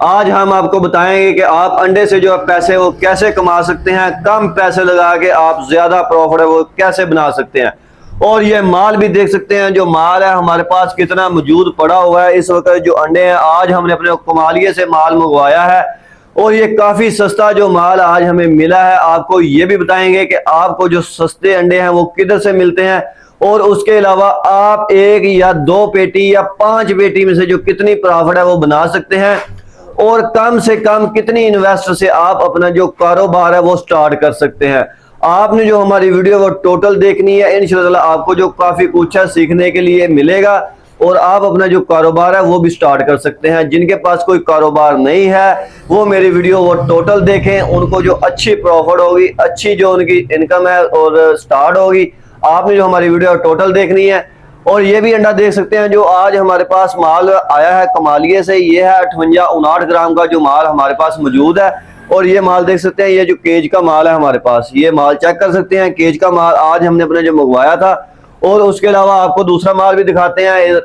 आज हम आपको बताएंगे कि आप अंडे से जो पैसे वो कैसे कमा सकते हैं, कम पैसे लगा के आप ज्यादा प्रॉफिट है वो कैसे बना सकते हैं। और ये माल भी देख सकते हैं, जो माल है हमारे पास कितना मौजूद पड़ा हुआ है। इस वक्त जो अंडे हैं आज हमने अपने कमालिये से माल मंगवाया है और ये काफी सस्ता जो माल आज हमें मिला है। आपको ये भी बताएंगे कि आपको जो सस्ते अंडे हैं वो किधर से मिलते हैं और उसके अलावा आप एक या दो पेटी या 5 पेटी में से जो कितनी प्रॉफिट है वो बना सकते हैं और कम से कम कितनी इन्वेस्ट से आप अपना जो कारोबार है वो स्टार्ट कर सकते हैं। आपने जो हमारी वीडियो वो टोटल देखनी है, इंशाल्लाह आपको जो काफी कुछ है सीखने के लिए मिलेगा और आप अपना जो कारोबार है वो भी स्टार्ट कर सकते हैं। जिनके पास कोई कारोबार नहीं है वो मेरी वीडियो वो टोटल देखें, उनको जो अच्छी प्रॉफिट होगी, अच्छी जो उनकी इनकम है और स्टार्ट होगी। आपने जो हमारी वीडियो टोटल देखनी है। और ये भी अंडा देख सकते हैं जो आज हमारे पास माल आया है कमालिये से, ये है 58-59 ग्राम का जो माल हमारे पास मौजूद है। और ये माल देख सकते हैं, ये जो केज का माल है हमारे पास, ये माल चेक कर सकते हैं। केज का माल आज हमने अपने जो मंगवाया था। और उसके अलावा आपको दूसरा माल भी दिखाते हैं,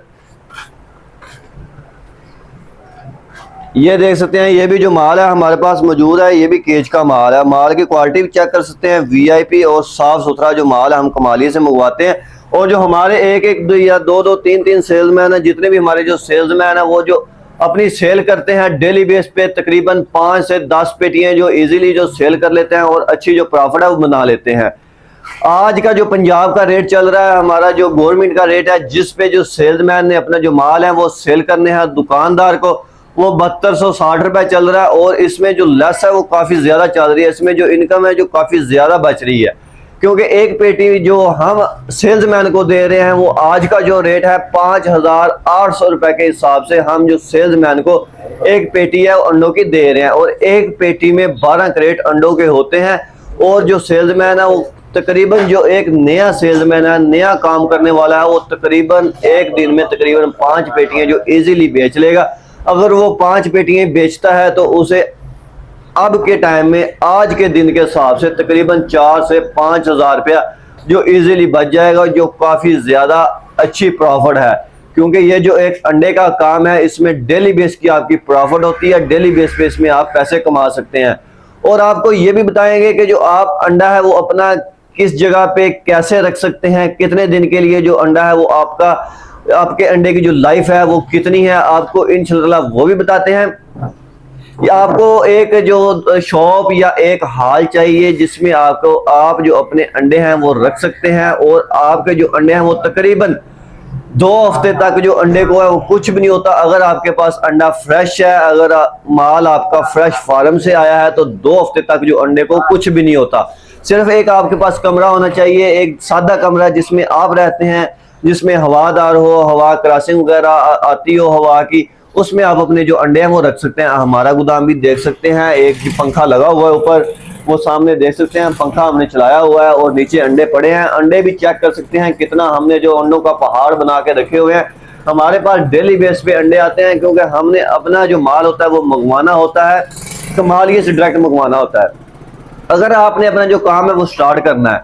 ये देख सकते हैं, ये भी जो माल है हमारे पास मौजूद है, ये भी केज का माल है। माल की क्वालिटी भी चेक कर सकते हैं, वीआईपी और साफ सुथरा जो माल है हम कमालिये से मंगवाते हैं। और जो हमारे एक या दो 3 सेल्समैन है, जितने भी हमारे जो सेल्समैन है वो जो अपनी सेल करते हैं डेली बेस पे तकरीबन 5 से 10 पेटियां जो इजीली जो सेल कर लेते हैं और अच्छी जो प्रॉफिट है वो बना लेते हैं। आज का जो पंजाब का रेट चल रहा है, हमारा जो गवर्नमेंट का रेट है, जिस पे जो सेल्समैन ने अपना जो माल है वो सेल करने हैं दुकानदार को, वो 7260 रुपए चल रहा है। और इसमें जो लेस है वो काफी ज्यादा चल रही है, इसमें जो इनकम है जो काफी ज्यादा बच रही है। क्योंकि एक पेटी जो हम सेल्समैन को दे रहे हैं वो आज का जो रेट है 5800 रुपए के हिसाब से हम जो सेल्समैन को एक पेटी है अंडों की दे रहे हैं। और एक पेटी में 12 क्रेट अंडों के होते हैं। और जो सेल्समैन है वो तकरीबन जो एक नया सेल्समैन है, नया काम करने वाला है, वो तकरीबन एक दिन में तकरीबन 5 पेटियां जो इजीली बेच लेगा। अगर वो 5 पेटियां बेचता है तो उसे अब के टाइम में आज के दिन के हिसाब से तकरीबन 4 से 5 हजार रुपया जो इजीली बच जाएगा, जो काफी ज्यादा अच्छी प्रॉफिट है। क्योंकि ये जो एक अंडे का काम है इसमें डेली बेस की आपकी प्रॉफिट होती है, डेली बेस पे इसमें आप पैसे कमा सकते हैं। और आपको ये भी बताएंगे कि जो आप अंडा है वो अपना किस जगह पे कैसे रख सकते हैं, कितने दिन के लिए जो अंडा है वो आपका, आपके अंडे की जो लाइफ है वो कितनी है, आपको इंशाल्लाह वो भी बताते हैं। या आपको एक जो शॉप या एक हॉल चाहिए जिसमें आपको आप जो अपने अंडे हैं वो रख सकते हैं और आपके जो अंडे हैं वो तकरीबन 2 हफ्ते तक जो अंडे को है वो कुछ भी नहीं होता। अगर आपके पास अंडा फ्रेश है, अगर माल आपका फ्रेश फार्म से आया है तो 2 हफ्ते तक जो अंडे को कुछ भी नहीं होता। सिर्फ एक आपके पास कमरा होना चाहिए, एक सादा कमरा जिसमें आप रहते हैं, जिसमें हवादार हो, हवा क्रॉसिंग वगैरह आती हो हवा की, उसमें आप अपने जो अंडे हैं वो रख सकते हैं। हमारा गोदाम भी देख सकते हैं, एक पंखा लगा हुआ है ऊपर, वो सामने देख सकते हैं पंखा हमने चलाया हुआ है और नीचे अंडे पड़े हैं। अंडे भी चेक कर सकते हैं कितना हमने जो अंडों का पहाड़ बना के रखे हुए हैं। हमारे पास डेली बेस पे अंडे आते हैं क्योंकि हमने अपना जो माल होता है वो मंगवाना होता है, कमालिये से डायरेक्ट मंगवाना होता है। अगर आपने अपना जो काम है वो स्टार्ट करना है,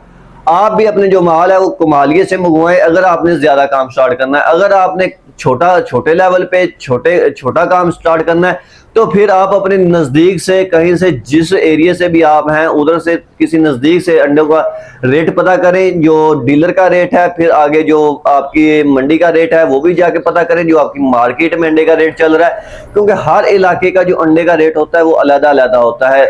आप भी अपने जो माल है वो कमालिये से मंगवाएं। अगर आपने ज्यादा काम स्टार्ट करना है, अगर आपने छोटे लेवल पे छोटा काम स्टार्ट करना है तो फिर आप अपने नजदीक से कहीं से, जिस एरिया से भी आप हैं उधर से किसी नजदीक से अंडों का रेट पता करें, जो डीलर का रेट है, फिर आगे जो आपकी मंडी का रेट है वो भी जाके पता करें, जो आपकी मार्केट में अंडे का रेट चल रहा है। क्योंकि हर इलाके का जो अंडे का रेट होता है वो अलग अलग होता है।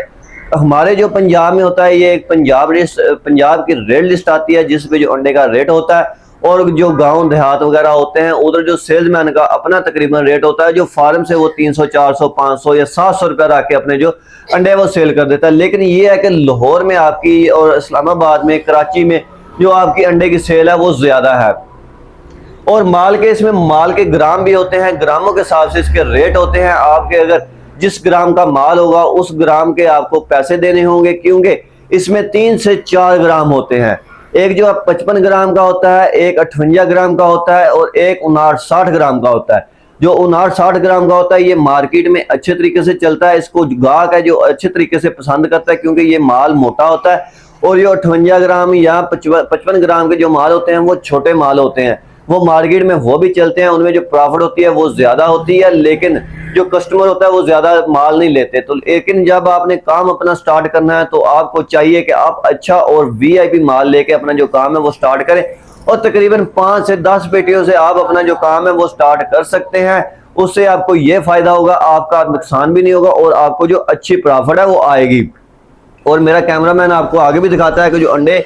हमारे जो पंजाब में होता है ये एक पंजाब की रेट लिस्ट आती है जिस पे जो अंडे का रेट होता है। और जो गांव देहात वगैरह होते हैं उधर जो सेल्समैन का अपना तकरीबन रेट होता है, जो फार्म से वो 300 400 500 या 700 रुपया रख के अपने जो अंडे वो सेल कर देता है। लेकिन ये है कि लाहौर में आपकी और इस्लामाबाद में, कराची में जो आपकी अंडे की सेल है वो ज्यादा है। और माल के, इसमें माल के ग्राम भी होते हैं, ग्रामों के हिसाब से इसके रेट होते हैं। आपके अगर जिस ग्राम का माल होगा उस ग्राम के आपको पैसे देने होंगे, क्योंकि इसमें 3 से 4 ग्राम होते हैं। एक जो 55 ग्राम का होता है, एक 58 ग्राम का होता है और एक 59-60 ग्राम का होता है। जो 59-60 ग्राम का होता है ये मार्केट में अच्छे तरीके से चलता है, इसको गाहक है जो अच्छे तरीके से पसंद करता है क्योंकि ये माल मोटा होता है। और ये 58 ग्राम या 55 ग्राम के जो माल होते हैं वो छोटे माल होते हैं। वो मार्केट में वो भी चलते हैं, उनमें जो प्रॉफिट होती है वो ज्यादा होती है, लेकिन जो कस्टमर होता है वो ज्यादा माल नहीं लेते। तो लेकिन जब आपने काम अपना स्टार्ट करना है तो आपको चाहिए कि आप अच्छा और वीआईपी माल लेके अपना जो काम है वो स्टार्ट करें, और तकरीबन 5 से 10 पेटियों से आप अपना जो काम है वो स्टार्ट कर सकते हैं। उससे आपको ये फायदा होगा, आपका नुकसान भी नहीं होगा और आपको जो अच्छी प्रॉफिट है वो आएगी। और मेरा कैमरामैन आपको आगे भी दिखाता है कि जो अंडे,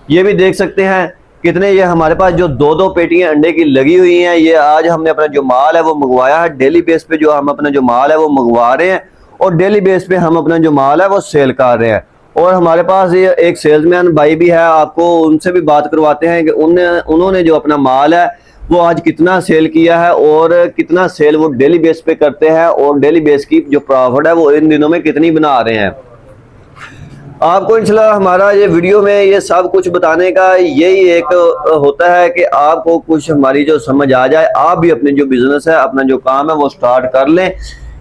ये भी देख सकते हैं कितने, ये हमारे पास जो 2-2 पेटियां अंडे की लगी हुई हैं। ये आज हमने अपना जो माल है वो मंगवाया है, डेली बेस पे जो हम अपना जो माल है वो मंगवा रहे हैं और डेली बेस पे हम अपना जो माल है वो सेल कर रहे हैं। और हमारे पास ये एक सेल्समैन भाई भी है, आपको उनसे भी बात करवाते हैं कि उन्होंने जो अपना माल है वो आज कितना सेल किया है और कितना सेल वो डेली बेस पे करते हैं, और डेली बेस की जो प्रॉफिट है वो इन दिनों में कितनी बना रहे हैं। आपको इंशाल्लाह हमारा ये वीडियो में ये सब कुछ बताने का यही एक होता है कि आपको कुछ हमारी जो समझ आ जाए, आप भी अपने जो बिजनेस है, अपना जो काम है वो स्टार्ट कर लें।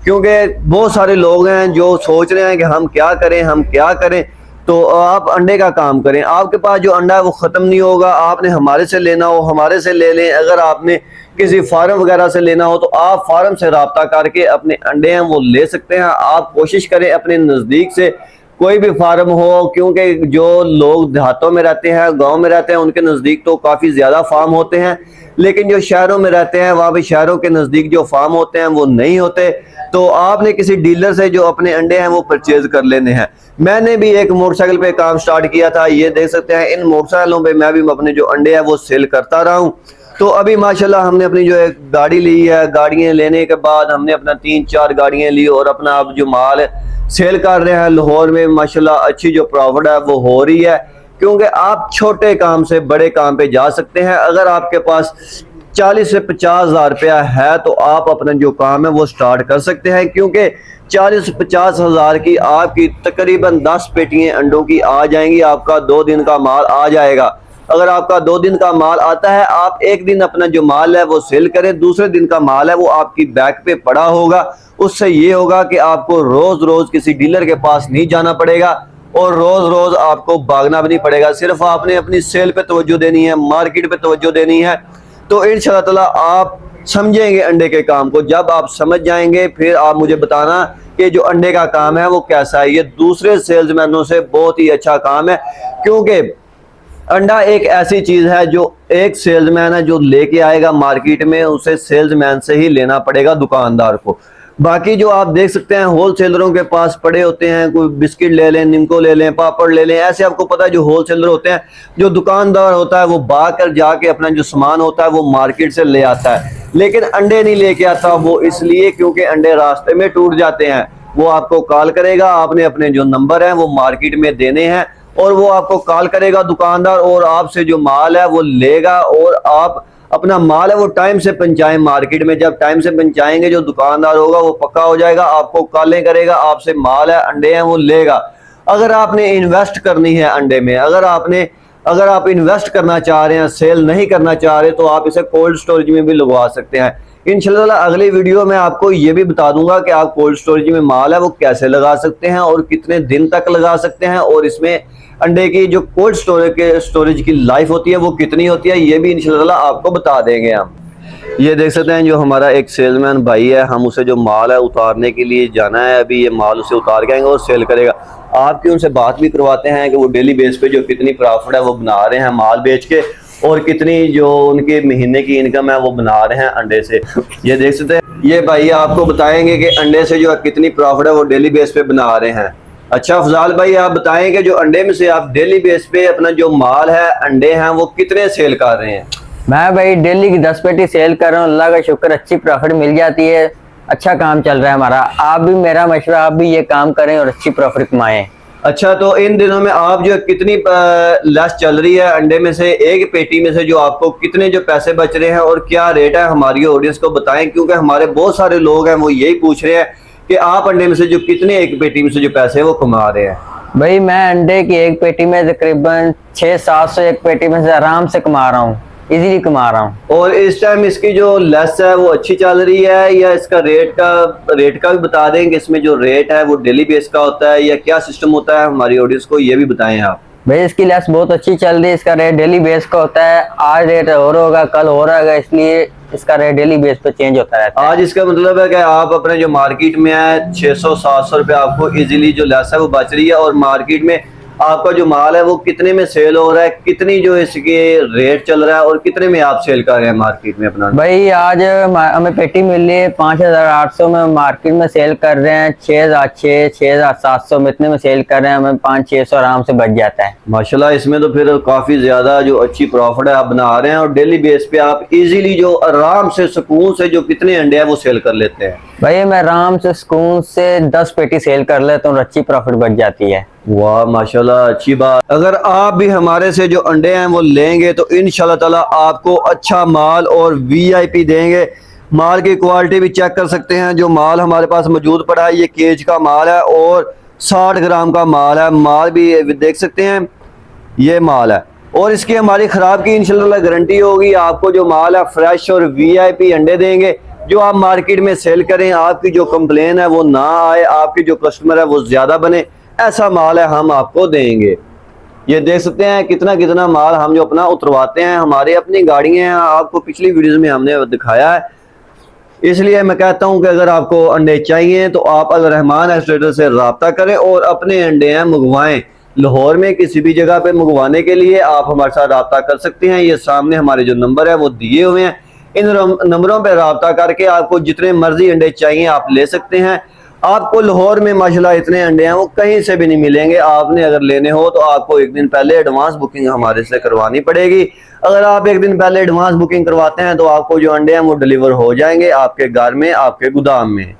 क्योंकि बहुत सारे लोग हैं जो सोच रहे हैं कि हम क्या करें, हम क्या करें। तो आप अंडे का काम करें, आपके पास जो अंडा है वो ख़त्म नहीं होगा। आपने हमारे से लेना हो हमारे से ले लें, अगर आपने किसी फार्म वगैरह से लेना हो तो आप फार्म से रब्ता करके अपने अंडे हैं वो ले सकते हैं। आप कोशिश करें अपने नज़दीक से कोई भी फार्म हो, क्योंकि जो लोग देहातों में रहते हैं, गांव में रहते हैं, उनके नज़दीक तो काफ़ी ज़्यादा फार्म होते हैं, लेकिन जो शहरों में रहते हैं वहाँ भी शहरों के नज़दीक जो फार्म होते हैं वो नहीं होते। तो आपने किसी डीलर से जो अपने अंडे हैं वो परचेज कर लेने हैं। मैंने भी एक मोटरसाइकिल पे काम स्टार्ट किया था, ये देख सकते हैं, इन मोटरसाइकिलों पे मैं भी अपने जो अंडे हैं वो सेल करता रहा हूँ। तो अभी माशाल्लाह हमने अपनी जो एक गाड़ी ली है, गाड़ियाँ लेने के बाद हमने अपना 3-4 गाड़ियाँ ली और अपना अब जो माल है सेल कर रहे हैं। लाहौर में माशाल्लाह अच्छी जो प्रॉफिट है वो हो रही है, क्योंकि आप छोटे काम से बड़े काम पे जा सकते हैं। अगर आपके पास 40 से 50 हज़ार रुपया है तो आप अपना जो काम है वो स्टार्ट कर सकते हैं, क्योंकि 40 से 50 हज़ार की आपकी तकरीबन 10 पेटियां अंडों की आ जाएंगी, आपका 2 दिन का माल आ जाएगा। अगर आपका 2 दिन का माल आता है, आप एक दिन अपना जो माल है वो सेल करें, दूसरे दिन का माल है वो आपकी बैक पे पड़ा होगा। उससे ये होगा कि आपको रोज रोज किसी डीलर के पास नहीं जाना पड़ेगा और रोज रोज आपको भागना भी नहीं पड़ेगा। सिर्फ आपने अपनी सेल पे तवज्जो देनी है, मार्केट पे तवज्जो देनी है। तो इंशाअल्लाह ताला आप समझेंगे अंडे के काम को। जब आप समझ जाएंगे फिर आप मुझे बताना कि जो अंडे का काम है वो कैसा है। ये दूसरे सेल्समैनों से बहुत ही अच्छा काम है, क्योंकि अंडा एक ऐसी चीज है जो एक सेल्समैन है जो लेके आएगा मार्केट में, उसे सेल्समैन से ही लेना पड़ेगा, दुकानदार को। बाकी जो आप देख सकते हैं होलसेलरों के पास पड़े होते हैं, कोई बिस्किट ले लें, निमको ले लें, पापड़ ले लें, ऐसे आपको पता है जो होलसेलर होते हैं, जो दुकानदार होता है वो बाहर जाके अपना जो सामान होता है वो मार्केट से ले आता है, लेकिन अंडे नहीं लेके आता। वो इसलिए क्योंकि अंडे रास्ते में टूट जाते हैं। वो आपको कॉल करेगा, आपने अपने जो नंबर है वो मार्केट में देने हैं और वो आपको कॉल करेगा दुकानदार, और आपसे जो माल है वो लेगा और आप अपना माल है वो टाइम से पहुंचाएं मार्केट में। जब टाइम से पहुंचाएंगे जो दुकानदार होगा वो पक्का हो जाएगा, आपको कॉलें करेगा, आपसे माल है अंडे हैं वो लेगा। अगर आपने इन्वेस्ट करनी है अंडे में, अगर आप इन्वेस्ट करना चाह रहे हैं, सेल नहीं करना चाह रहे, तो आप इसे कोल्ड स्टोरेज में भी लगवा सकते हैं। इंशाल्लाह अगली वीडियो में आपको ये भी बता दूंगा कि आप कोल्ड स्टोरेज में माल है वो कैसे लगा सकते हैं और कितने दिन तक लगा सकते हैं, और इसमें अंडे की जो कोल्ड स्टोरेज की लाइफ होती है वो कितनी होती है, ये भी इंशाल्लाह आपको बता देंगे हम। ये देख सकते हैं जो हमारा एक सेल्समैन भाई है, हम उसे जो माल है उतारने के लिए जाना है, अभी ये माल उसे उतार के आएंगे और सेल करेगा। आपकी उनसे बात भी करवाते हैं कि वो डेली बेस पे जो कितनी प्रॉफिट है वो बना रहे हैं माल बेच के, और कितनी जो उनके महीने की इनकम है वो बना रहे हैं अंडे से। ये देख सकते हैं ये भाई आपको बताएंगे कि अंडे से जो है कितनी प्रॉफिट है वो डेली बेस पे बना रहे हैं। अच्छा अफजाल भाई, आप बताएं कि जो अंडे में से आप डेली बेस पे अपना जो माल है अंडे हैं वो कितने सेल कर रहे हैं? मैं भाई डेली की 10 पेटी सेल कर रहा हूँ, अल्लाह का शुक्र, अच्छी प्रॉफिट मिल जाती है, अच्छा काम चल रहा है हमारा। आप भी, मेरा मशवरा, आप भी ये काम करें और अच्छी प्रॉफिट कमाएं। अच्छा, तो इन दिनों में आप जो कितनी लेस चल रही है अंडे में से, एक पेटी में से जो आपको कितने जो पैसे बच रहे हैं और क्या रेट है, हमारी ऑडियंस को बताएं, क्योंकि हमारे बहुत सारे लोग हैं वो यही पूछ रहे हैं कि आप अंडे में से जो कितने एक पेटी में से जो पैसे वो कमा रहे हैं। भाई मैं अंडे की एक पेटी में तकरीबन 600-700 एक पेटी में से आराम से कमा रहा हूँ, इजीली कमा रहा हूँ। और इस टाइम इसकी जो लेस है वो अच्छी चल रही है, या इसका रेट का भी बता दें कि इसमें जो रेट है वो डेली बेस का होता है या क्या सिस्टम होता है, हमारी ऑडियंस को ये भी बताएं आप। भाई इसकी लेस बहुत अच्छी चल रही है। इसका रेट डेली बेस का होता है, आज रेट और होगा कल हो रहा होगा, इसलिए इसका रेट डेली बेस पे चेंज होता रहता है। आज इसका मतलब है कि आप अपने जो मार्केट में है 600-700 रुपये आपको इजीली जो लेस है वो बच रही है, और मार्केट में आपका जो माल है वो कितने में सेल हो रहा है, कितनी जो इसके रेट चल रहा है और कितने में आप सेल कर रहे हैं मार्केट में अपना? भाई आज हमें पेटी मिल रही है 5,800 में, मार्केट में सेल कर रहे हैं 6,600 6,700 में, इतने में सेल कर रहे हैं, हमें 500-600 आराम से बच जाता है। माशाल्लाह, इसमें तो फिर काफी ज्यादा जो अच्छी प्रॉफिट है आप बना रहे हैं, और डेली बेस पे आप इजीली जो आराम से सुकून से जो कितने अंडे हैं वो सेल कर लेते हैं। भाई मैं आराम से सुकून से 10 पेटी सेल कर लेता हूँ और अच्छी प्रॉफिट बच जाती है। वाह माशाल्लाह, अच्छी बात। अगर आप भी हमारे से जो अंडे हैं वो लेंगे तो इंशाल्लाह ताला आपको अच्छा माल और वीआईपी देंगे। माल की क्वालिटी भी चेक कर सकते हैं, जो माल हमारे पास मौजूद पड़ा है ये केज का माल है और 60 ग्राम का माल है। माल भी देख सकते हैं, ये माल है, और इसकी हमारी खराब की इंशाल्लाह गारंटी होगी। आपको जो माल है फ्रेश और वीआईपी अंडे देंगे, जो आप मार्केट में सेल करें, आपकी जो कंप्लेन है वो ना आए, आपके जो कस्टमर है वो ज्यादा बने, ऐसा माल है हम आपको देंगे। ये देख सकते हैं कितना कितना माल हम जो अपना उतरवाते हैं, हमारी अपनी गाड़ियां हैं, आपको पिछली वीडियोस में हमने दिखाया है। इसलिए मैं कहता हूं कि अगर आपको अंडे चाहिए तो आप अल रहमान एस्ट्रेटर से रब्ता करें और अपने अंडे हैं मंगवाएं। लाहौर में किसी भी जगह पे मंगवाने के लिए आप हमारे साथ रब्ता कर सकते हैं। ये सामने हमारे जो नंबर है वो दिए हुए हैं, इन नंबरों पे रब्ता करके आपको जितने मर्जी अंडे चाहिए आप ले सकते हैं। आपको लाहौर में माशाल्लाह इतने अंडे हैं वो कहीं से भी नहीं मिलेंगे। आपने अगर लेने हो तो आपको एक दिन पहले एडवांस बुकिंग हमारे से करवानी पड़ेगी। अगर आप एक दिन पहले एडवांस बुकिंग करवाते हैं तो आपको जो अंडे हैं वो डिलीवर हो जाएंगे आपके घर में, आपके गोदाम में।